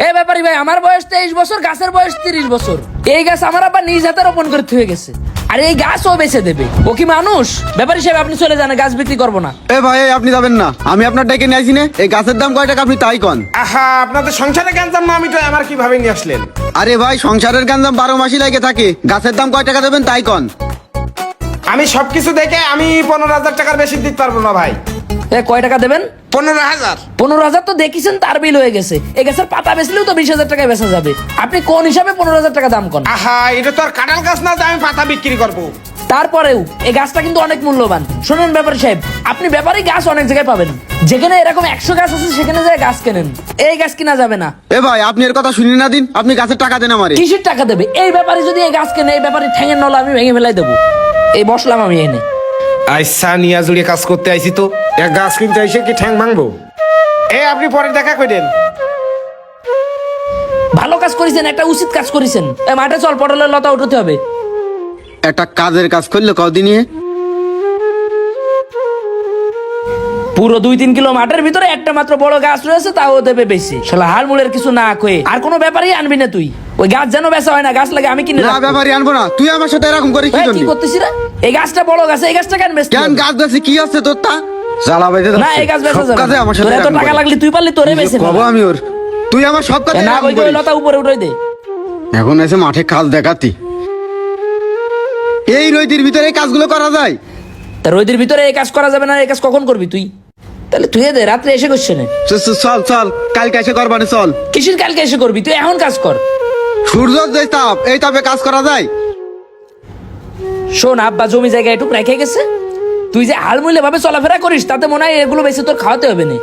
এই ব্যাপারী ভাই, আমার বয়স 23 বছর, গাছের বয়স 30 বছর। এই গাছ আমার আবার নিজ হাতে রোপণ করতে হয়ে গেছে, আর এই গাছ ও বেচে দেবে। ও কি মানুষ? ব্যাপারী সাহেব আপনি চলে যান, গাছ বিক্রি করবো না। এ ভাই আপনি যাবেন না, আমি আপনার ডেকে নিয়ে আসি না। এই গাছের দাম কয় টাকা আপনি তাই কন। আহা, আপনাদের সংসারে গ্যাঞ্জাম না, আমি তো আমার কিভাবে নিয়ে আসলেন? আরে ভাই সংসারের গাঞ্জাম 12 মাসই লাগে থাকে, গাছের দাম কয় টাকা দেবেন তাই কন। আমি সবকিছু দেখে আমি 15,000 টাকার বেশি দিতে পারবো না ভাই। কয় টাকা দেবেন? 15,000। 15,000 তো দেখিছেন, তার বিল হয়ে গেছে। এই গাছের পাতা বেচলেও তো 20,000 টাকায় বেচা যাবে। আপনি কোন হিসাবে 15,000 টাকা দাম করেন? আহা, এটা তো আর কাঁঠাল গাছ না যে আমি পাতা বিক্রি করবো। তারপরেও এই গাছটা কিন্তু অনেক মূল্যবান। শোনেন ব্যাপারী সাহেব, আপনি ব্যাপারী গাছ অনেক জায়গায় পাবেন। যেখানে এরকম 100 গাছ আছে সেখানে যায় গাছ কেনেন, এই গাছ কিনা যাবে না। এ ভাই আপনি এর কথা শুনি না দিন, আপনি গাছের টাকা দেন আমারে। কিসের টাকা দেবে? এই ব্যাপারী যদি এই গাছ কেনে, এই ব্যাপারী ঠ্যাঙের নলা আমি ভেঙে ফেলাই দেবো। এই বসলাম আমি এনে। আইসা নিয়া জুড়ে কাজ করতে আইছি তো, এক গাছ কিনতে আইসে কি ঠ্যাং ভাঙবো? আপনি পরে দেখা করেন। ভালো কাজ করেছেন, একটা উচিত কাজ করেছেন। মাঠে চল, পটলের লতা উঠাতে হবে। একটা কাজের কাজ করলে কদিনই পুরো 2-3 কিলো মাঠের ভিতরে একটা মাত্র বড় গাছ রয়েছে, তাও দেবে বেশি। শালা হালমুলের কিছু না কয়ে আর কোনো ব্যাপারই আনবি না তুই। ওই গাছ যেন বেচা হয় না, গাছ লাগে আমি কিনে না রাখবো। ব্যাপারই আনবো না। তুই আমার সাথে এরকম করিস কি এই, জন্য? কি করতেছিস রে? এই গাছটা বড় গাছ, এই গাছটা কেন বেচছিস? কেন গাছ বেশি কি আছে তোর তা? জ্বালা বাইতে না, এই গাছ বেচা সব যাবে কাজে না। আমার তোর সাথে এত এরকম টাকা করে। লাগলে তুই পারলি তোরে বেচে কব আমি ওর, তুই আমার সব কাজে না, এরকম ওই করিস। লতা উপরে উঠাই দে। এখন এসে মাঠে কাজ দেখাতি, এই রইদির ভিতরে এই কাজগুলো করা যায়? তা রোদের ভিতরে এই কাজ করা যাবে না? এই কাজ কখন করবি তুই? তাহলে তুই দে, রাত্রে এসে করছে না। চল চল কালকে এসে করবানে চল। কিসের কালকে এসে করবি? তুই এখন কাজ কর। সূর্য যে তাপ, এই তাপে কাজ করা যায়? শোন, আব্বা জমি জায়গায় একটু রেখে গেছে। তুই যে হালমুলে ভাবে চলাফেরা করিস, তাতে মনে হয় এগুলো বেশি তোর খাওয়াতে হবে না।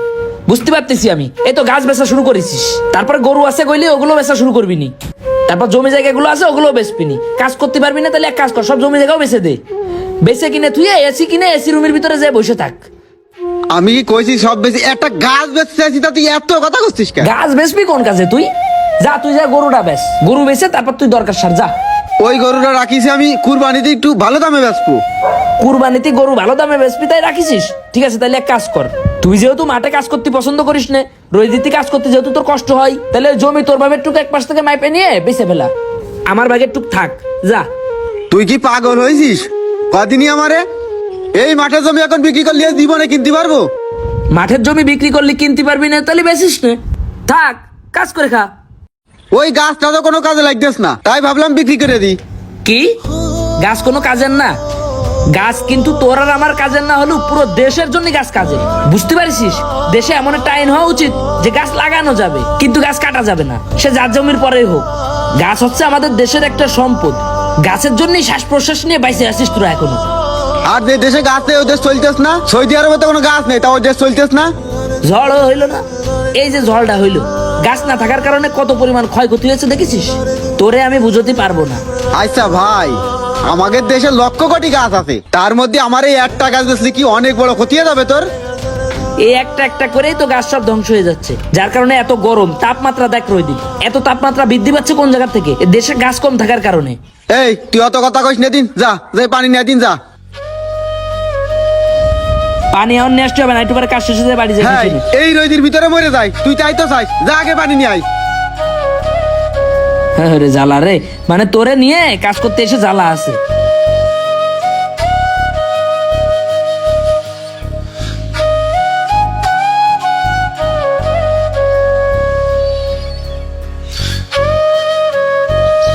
বুঝতে পারতেছি আমি। এই তো গাছ বেচা শুরু করেছিস, তারপর গরু আছে কইলে ওগুলো বেচা শুরু করবি নি। তারপর জমি জায়গাগুলো আছে ওগুলো বেচবি নি। কাজ করতে পারবি না, তাহলে এক কাজ কর, সব জমি জায়গাও বেচে দে। বেচে কিনে তুই এসি কিনে এসি রুমের ভিতরে যায় বসে থাক। আমি কি কইছি সব বেশি? একটা গাছ বেচতে আছি তা তুই এত কথা করছিস কেন? গাছ বেচবি কোন কাজে তুই? যা তুই যা গরুটা বেচ, গরু বেচে তারপর তুই দরকার সার যা। ওই গরুটা রাখিছি আমি কুরবানিতে একটু ভালো দামে বেচবো। কুরবানিতে গরু ভালো দামে বেচবি তাই রাখিছিস? ঠিক আছে, তাহলে এক কাজ কর। তুই যেহেতু মাঠে কাজ করতে পছন্দ করিস না, রোজিতে কাজ করতে যেহেতু তোর কষ্ট হয়, তাহলে জমি তোর ভাবের টুক এক পাশ থেকে মাইপে নিয়ে বেচে ফেলা। আমার ভাগের টুক থাক, যা। তুই কি পাগল হয়েছিস? কদিনই আমারে এই মাঠের জমি এখন বিক্রি করলে জীবনে কিনতে পারবো? মাঠের জমি বিক্রি করলে কিনতে পারবি না, তাহলে বেচিস না, থাক, কাজ করে খা। ওই গাছটা তো কোনো কাজে লাগতেস না, তাই ভাবলাম বিক্রি করে দিই। কি গাছ কোনো কাজের না? গাছ কিন্তু তোর আর আমার কাজের না হলেও পুরো দেশের জন্য গাছ কাজের, বুঝতে পারিস? দেশে এমন একটা আইন হওয়া উচিত যে গাছ লাগানো যাবে কিন্তু গাছ কাটা যাবে না, সে যার জমির পরেই হোক। গাছ হচ্ছে আমাদের দেশের একটা সম্পদ। গাছের জন্যই শ্বাস প্রশ্বাস নিয়ে বাইসে আসিস তোরা এখনো। আর যে দেশে গাছ নেই ওই দেশ চলতেস না। সৌদি আরবে তো কোনো গাছ নেই, তা ওই দেশ চলতেস না। ঝড় হইলো না? এই যে ঝড়টা হইলো, গাছ না থাকার কারণে কত পরিমাণ ক্ষয়ক্ষতি হয়েছে দেখেছিস? তোরে আমি বুঝতে পারবো না। আচ্ছা ভাই, আমাদের দেশে লক্ষ কোটি গাছ আছে, তার মধ্যে আমার এই একটা গাছ বেশি কি অনেক বড় ক্ষতি হয়ে যাবে তোর? এই একটা একটা করেই তো গাছ সব ধ্বংস হয়ে যাচ্ছে, যার কারণে এত গরম তাপমাত্রা দেখ রইদি। এত তাপমাত্রা বৃদ্ধি পাচ্ছে কোন জায়গা থেকে? এ দেশে গাছ কম থাকার কারণে। এই তুই অত কথা কইস না দিন, যা যে পানি নিয়ে দিন যা। পানি এখন নিয়ে আসতে হবে না, একটু পরে কাজ শেষে বাড়ি যাই। হ্যাঁ, এই রোদের ভিতরে মরে যায়, তুই চাই তো চাই, যা আগে পানি নিয়ে আয়। হ্যাঁ রে জ্বালা রে, মানে তোরে নিয়ে কাজ করতে এসে জ্বালা আছে।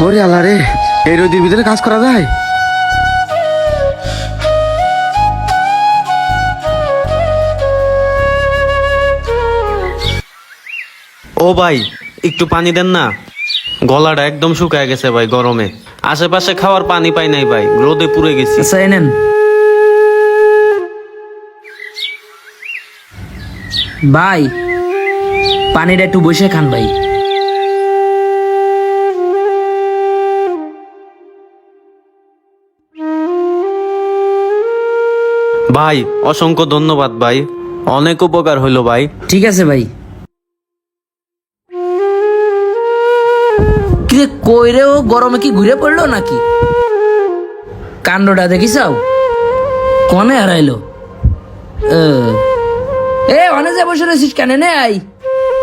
ওরে আল্লাহ রে, এই রোদের ভিতরে কাজ করা যায়? ও ভাই, একটু পানি দেন না, গলাটা একদম শুকায় গেছে ভাই গরমে। আশেপাশে খাওয়ার পানি পাই নাই ভাই, রোদে পুড়ে গেছি। আচ্ছা এই নেন ভাই, পানিটা একটু বসে খান ভাই। ভাই অসংখ্য ধন্যবাদ ভাই, অনেক উপকার হইলো ভাই। ঠিক আছে ভাই। কিরে কইরে, ও গরমে কি ঘুরে পড়লো নাকি? কাণ্ডটা দেখিসাও, কনে হারাইলো? এ অনে যে বসে রয়েছিস কেন? নে আই,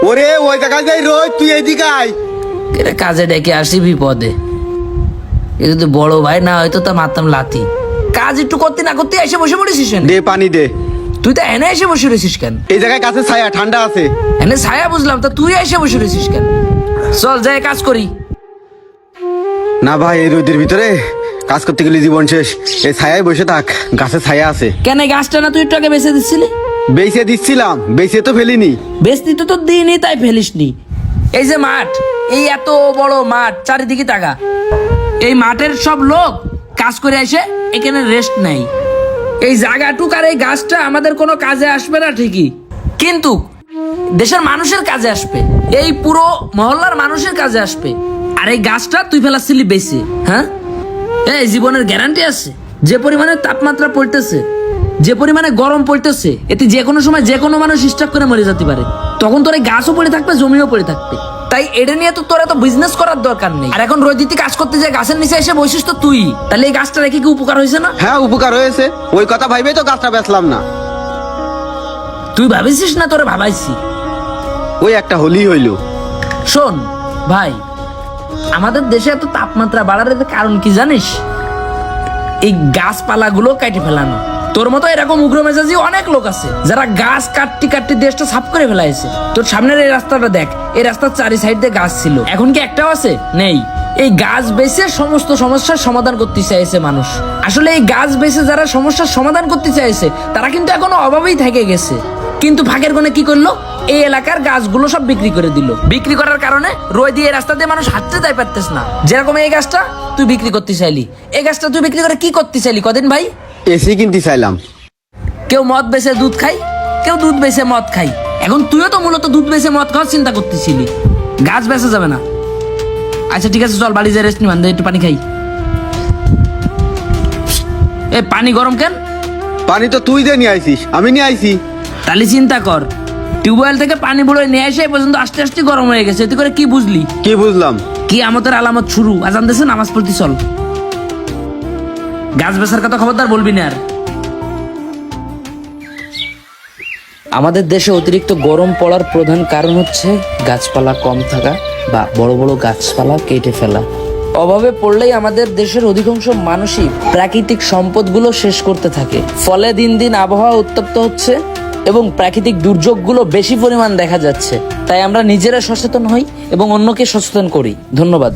ওরে ওই জায়গায় যাই রোজ, তুই এইদিকে আয়। এরে কাজে ডেকে আসি বিপদে, এ যদি বড় ভাই না হয়তো তা মারতাম লাথি। কাজ একটু করতে না করতে এসে বসে পড়েছিস কেন? দে পানি দে। তুই তো এনে এসে বসে রয়েছিস কেন? এই জায়গায় কাছে ছায়া, ঠান্ডা আছে। এনে ছায়া বুঝলাম, তা তুই এসে বসে রয়েছিস কেন? চল যাই কাজ করি। না ভাই, এই রোদের ভিতরে কাজ করতে গেলে জীবন শেষ। এই ছায়ায় বসে থাক, গাছে ছায়া আছে। কেন এই গাছটা না তুই একটু আগে বেঁচে দিচ্ছিলি? বেঁচে দিচ্ছিলাম, বেঁচে তো ফেলিনি। বেচতি তো তোর দিইনি, তাই ফেলিসনি। এই যে মাঠ, এই এত বড় মাঠ, চারিদিকে টাকা। এই মাঠের সব লোক কাজ করে এসে এখানে রেস্ট নেই। এই জায়গাটুক আর এই গাছটা আমাদের কোনো কাজে আসবে না ঠিকই, কিন্তু দেশের মানুষের কাজে আসবে, এই পুরো মহল্লার মানুষের কাজে আসবে। আর এই গাছটা তুই ফেলাচ্ছিলি বেশি, হ্যাঁ? এই জীবনের গ্যারান্টি আছে? যে পরিমাণে তাপমাত্রা পড়তেছে, যে পরিমাণে গরম পড়তেছে, এতে যে কোনো সময় যে কোনো মানুষ স্ট্রোক করে মরে যেতে পারে। তখন তোর এই গাছও পড়ে থাকবে, জমিও পড়ে থাকবে। তাই এটা নিয়ে তো তোর এত বিজনেস করার দরকার নেই। আর এখন রোদিতে কাজ করতে যে গাছের নিচে এসে বসিস তো তুই, তাহলে এই গাছটা রেখে কি উপকার হয়েছে না? হ্যাঁ, উপকার হয়েছে। ওই কথা ভাইবে তো গাছটা বেচলাম না। তুই ভাবিছিস না তোরে ভাবাইছি? ওই একটা হোলি হইলো। শোন ভাই, আমাদের দেশে এত তাপমাত্রা বাড়ার এর কারণ কি জানিস? এই গাছপালাগুলো কেটে ফেলানো। তোর মতো এরকম উগ্র মেজাজি অনেক লোক আছে যারা গাছ কাটতে কাটতে দেশটা সাফ করে ফেলাইছে। তোর সামনের এই রাস্তাটা দেখ, এই রাস্তার চারি সাইড দিয়ে গাছ ছিল, এখন কি একটাও আছে? নেই। এই গাছ বেচে সমস্ত সমস্যার সমাধান করতে চাইছে মানুষ। আসলে এই গাছ বেচে যারা সমস্যার সমাধান করতে চাইছে তারা কিন্তু এখনো অভাবেই থেকে গেছে। কিন্তু ভাগের কোণে কি করলো? এই এলাকার গাছগুলো সব বিক্রি করে দিল। বিক্রি করার কারণে রোদ দিয়ে রাস্তা দিয়ে মানুষ হাঁটতে যাই পারতেস না। যেরকম এই গাছটা তুই বিক্রি করতে চাইলি, এই গাছটা তুই বিক্রি করে কি করতে চাইলি কদিন ভাই? এসি কিনতে চাইলাম। কেউ মদ বেচে দুধ খাই, কেউ দুধ বেচে মদ খাই। এখন তুইও তো মূলত দুধ বেচে মদ খাওয়ার চিন্তা করতেছিলি। গাছ বেচা যাবে না। আচ্ছা ঠিক আছে, চল বাড়ি যাই রেস্ট নিবান, একটু পানি খাই। এ পানি গরম কেন? পানি তো তুই দিয়ে নিয়ে আইছিস, আমি নিয়ে আইছি। তাহলে চিন্তা কর, টিউবওয়েল থেকে পানি বুড়ো নিয়ে এসে এই পর্যন্ত আস্তে আস্তে গরম হয়ে গেছে। তুই করে কি বুঝলি? কি বুঝলাম? কি আমাদের আলামত শুরু। আজান দেশে নামাজ পড়তে চল। গাছ বেচার কথা খবরদার বলবি না আর। আমাদের দেশে অতিরিক্ত গরম পড়ার প্রধান কারণ হচ্ছে গাছপালা কম থাকা বা বড় বড় গাছপালা কেটে ফেলা। অভাবে পড়লেই আমাদের দেশের অধিকাংশ মানুষই প্রাকৃতিক সম্পদগুলো শেষ করতে থাকে। ফলে দিন দিন আবহাওয়া উত্তপ্ত হচ্ছে এবং প্রাকৃতিক দুর্যোগগুলো বেশি পরিমাণ দেখা যাচ্ছে। তাই আমরা নিজেরা সচেতন হই এবং অন্যকে সচেতন করি। ধন্যবাদ।